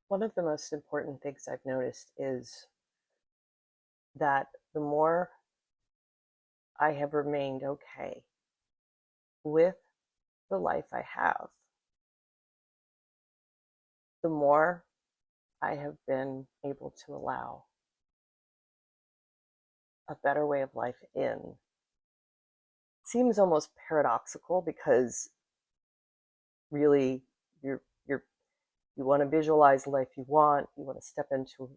One of the most important things I've noticed is that the more I have remained okay with the life I have, the more I have been able to allow a better way of life in. It seems almost paradoxical because really you're you want to visualize the life you want to step into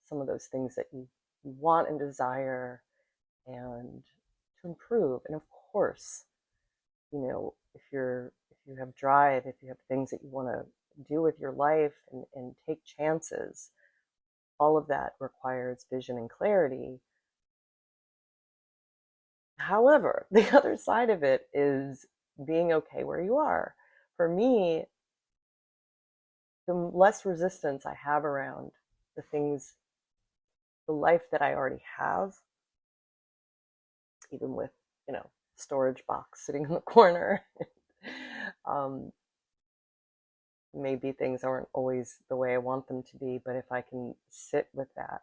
some of those things that you want and desire and to improve. And of course, if you have drive, if you have things that you want to do with your life and take chances, all of that requires vision and clarity. However, the other side of it is being okay where you are. For me, the less resistance I have around the things, the life that I already have, even with, storage box sitting in the corner. um, Maybe things aren't always the way I want them to be, but if I can sit with that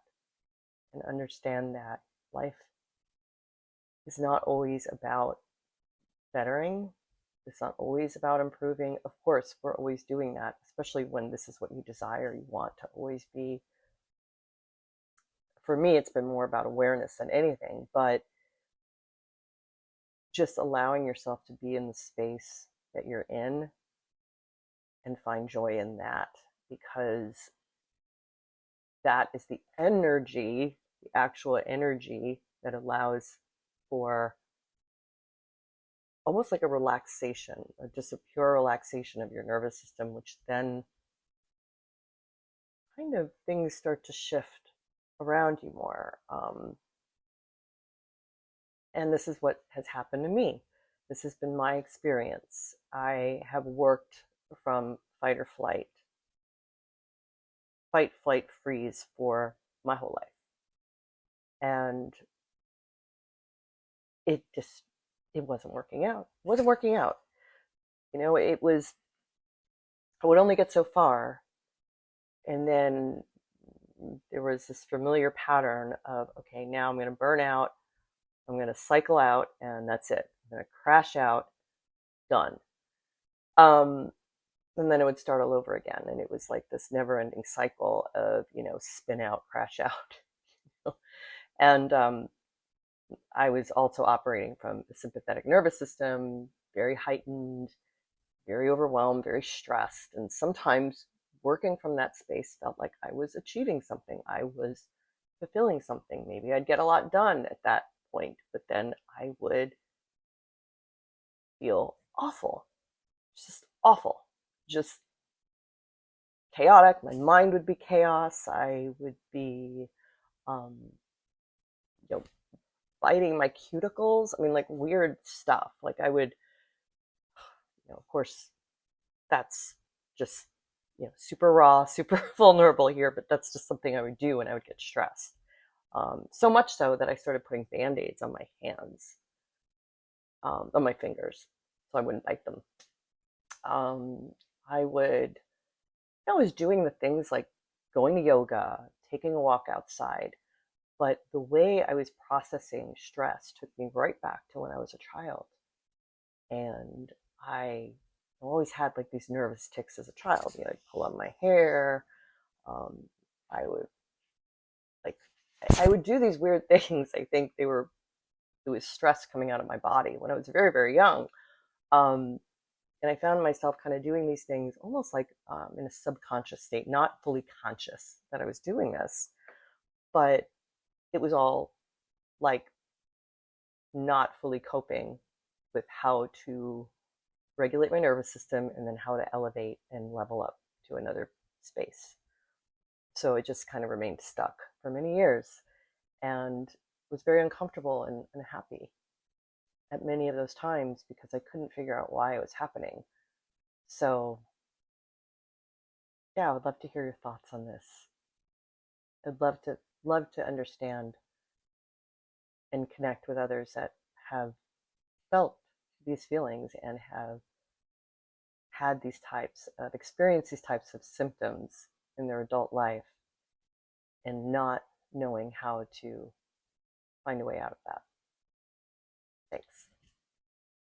and understand that life is not always about bettering, it's not always about improving. Of course, we're always doing that, especially when this is what you desire. You want to always be. For me, it's been more about awareness than anything, but just allowing yourself to be in the space that you're in and find joy in that, because that is the energy, the actual energy that allows for almost like a relaxation, or just a pure relaxation of your nervous system, which then kind of things start to shift around you more. And this is what has happened to me. This has been my experience. I have worked from fight, flight, freeze for my whole life. And it wasn't working out. It wasn't working out. It was, I would only get so far. And then there was this familiar pattern of, okay, now I'm going to burn out. I'm going to cycle out, and that's it. I'm going to crash out, done. Um, and then it would start all over again. And it was like this never ending cycle of, spin out, crash out. And I was also operating from the sympathetic nervous system, very heightened, very overwhelmed, very stressed. And sometimes working from that space felt like I was achieving something. I was fulfilling something. Maybe I'd get a lot done at that point, but then I would feel awful, just awful, just chaotic. My mind would be chaos. I would be, um, you know, biting my cuticles. I mean, like weird stuff. Like I would, of course, that's just, super raw, super vulnerable here, but that's just something I would do when I would get stressed. So much so that I started putting band-aids on my hands, on my fingers, so I wouldn't bite them. Um, I would, I was doing the things like going to yoga, taking a walk outside, but the way I was processing stress took me right back to when I was a child. And I always had like these nervous tics as a child. I'd pull on my hair. Um, I would like, I would do these weird things. I think it was stress coming out of my body when I was very, very young. Um, and I found myself kind of doing these things almost like in a subconscious state, not fully conscious that I was doing this, but it was all like not fully coping with how to regulate my nervous system and then how to elevate and level up to another space. So it just kind of remained stuck for many years and was very uncomfortable and happy at many of those times because I couldn't figure out why it was happening. So, yeah, I would love to hear your thoughts on this. I'd love to understand and connect with others that have felt these feelings and have had these types of experienced these types of symptoms in their adult life and not knowing how to find a way out of that.